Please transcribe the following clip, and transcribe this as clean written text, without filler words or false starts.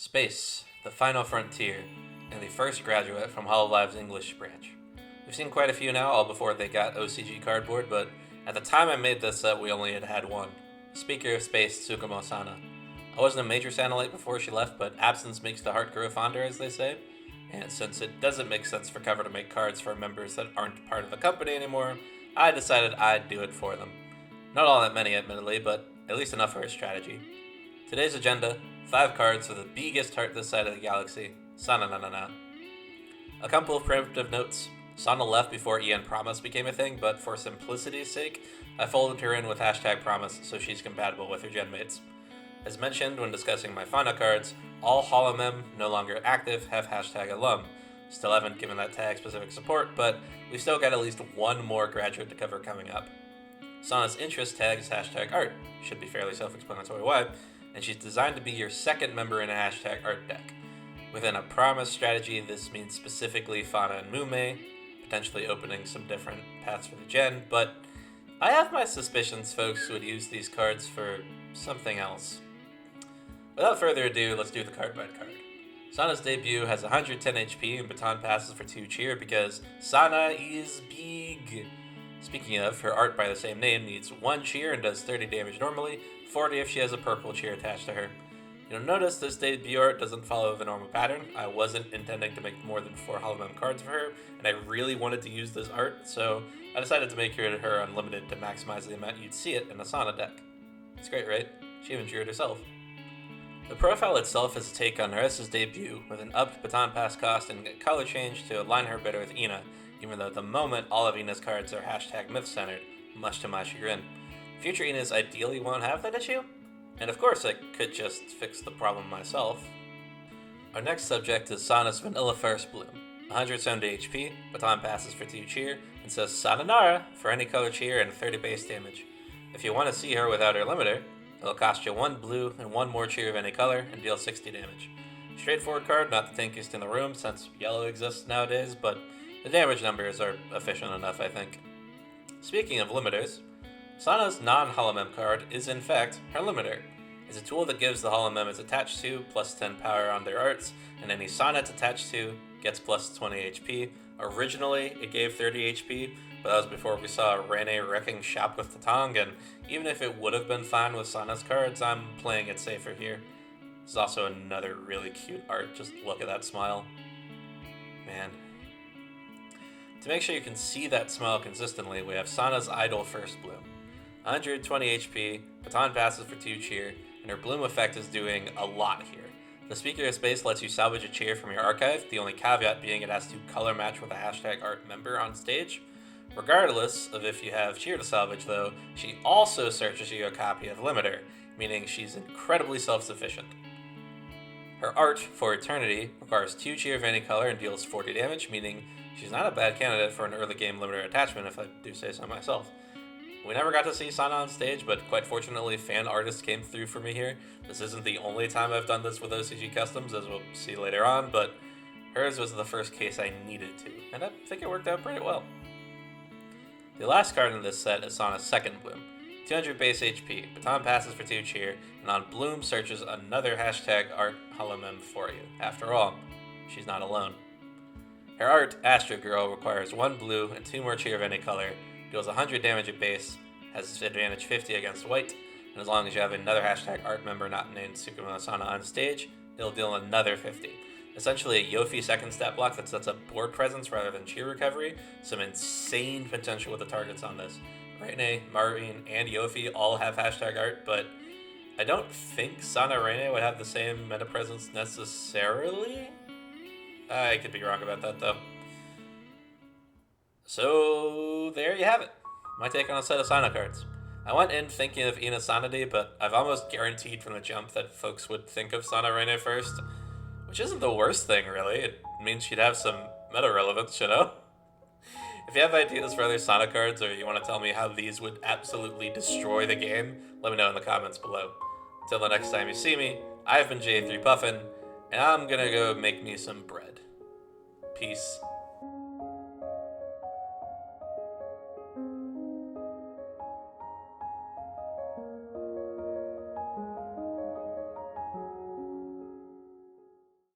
Space, the final frontier, and the first graduate from HoloLive's English branch. We've seen quite a few now, all before they got OCG cardboard, but at the time I made this set, we only had one. Speaker of Space, Tsukumo Sana. I wasn't a major Sanalite before she left, but absence makes the heart grow fonder, as they say. And since it doesn't make sense for Cover to make cards for members that aren't part of the company anymore, I decided I'd do it for them. Not all that many, admittedly, but at least enough for a strategy. Today's agenda: 5 cards for the biggest heart this side of the galaxy, Sananana. A couple of preemptive notes. Sana left before Ian Promise became a thing, but for simplicity's sake, I folded her in with #Promise so she's compatible with her genmates. As mentioned when discussing my final cards, all HoloMem no longer active have #alum. Still haven't given that tag specific support, but we've still got at least one more graduate to cover coming up. Sana's interest tag is #art, should be fairly self-explanatory why, and she's designed to be your second member in a #art deck. Within a Promise strategy, this means specifically Fauna and Mume, potentially opening some different paths for the gen, but I have my suspicions folks would use these cards for something else. Without further ado, let's do the card by card. Sana's debut has 110 HP and baton passes for 2 cheer because Sana is big. Speaking of, her art by the same name needs 1 cheer and does 30 damage normally, 40 if she has a purple cheer attached to her. You'll notice this debut art doesn't follow the normal pattern. I wasn't intending to make more than 4 HoloMem cards for her, and I really wanted to use this art, so I decided to make her unlimited to maximize the amount you'd see it in a Sana deck. It's great, right? She even drew it herself. The profile itself is a take on Narissa's debut, with an upped baton pass cost and a color change to align her better with Ina, even though at the moment all of Ina's cards are #myth-centered, much to my chagrin. Future Inas ideally won't have that issue, and of course I could just fix the problem myself. Our next subject is Sana's Vanilla First Bloom. 170 HP, baton passes for 2 cheer, and says Sananana for any color cheer and 30 base damage. If you want to see her without her limiter, it'll cost you 1 blue and 1 more cheer of any color and deal 60 damage. Straightforward card, not the tankiest in the room since yellow exists nowadays, but the damage numbers are efficient enough, I think. Speaking of limiters, Sana's non-HoloMem card is in fact her limiter. It's a tool that gives the HoloMem it's attached to plus 10 power on their arts, and any Sana it's attached to gets plus 20 HP. Originally, it gave 30 HP, but that was before we saw Rene wrecking shop with Tatang, and even if it would have been fine with Sana's cards, I'm playing it safer here. This is also another really cute art, just look at that smile. Man. To make sure you can see that smile consistently, we have Sana's Idol First Bloom. 120 HP, baton passes for 2 cheer, and her bloom effect is doing a lot here. The Speaker of Space lets you salvage a cheer from your archive, the only caveat being it has to color match with a #art member on stage. Regardless of if you have cheer to salvage though, she also searches you a copy of Limiter, meaning she's incredibly self-sufficient. Her art, for Eternity, requires 2 cheer of any color and deals 40 damage, meaning she's not a bad candidate for an early game limiter attachment if I do say so myself. We never got to see Sana on stage, but quite fortunately fan artists came through for me here. This isn't the only time I've done this with OCG Customs, as we'll see later on, but hers was the first case I needed to, and I think it worked out pretty well. The last card in this set is Sana's Second Bloom. 200 base HP, baton passes for 2 cheer, and on Bloom searches another #art HoloMem for you. After all, she's not alone. Her art, Astro Girl, requires 1 blue and 2 more cheer of any color, deals 100 damage at base, has advantage 50 against white, and as long as you have another #art member not named Tsukumo Sana on stage, it'll deal another 50. Essentially a Yofi second stat block that sets up board presence rather than cheer recovery. Some insane potential with the targets on this. Rene, Marine, and Yofi all have #art, but I don't think Sana Rene would have the same meta presence necessarily. I could be wrong about that though. So there you have it. My take on a set of Sana cards. I went in thinking of Ina Sanity, but I've almost guaranteed from the jump that folks would think of Sana Rene first. Which isn't the worst thing, really. It means she'd have some meta relevance, you know? If you have ideas for other Sana cards, or you want to tell me how these would absolutely destroy the game, let me know in the comments below. Until the next time you see me, I've been J3 Puffin, and I'm gonna go make me some bread. Peace.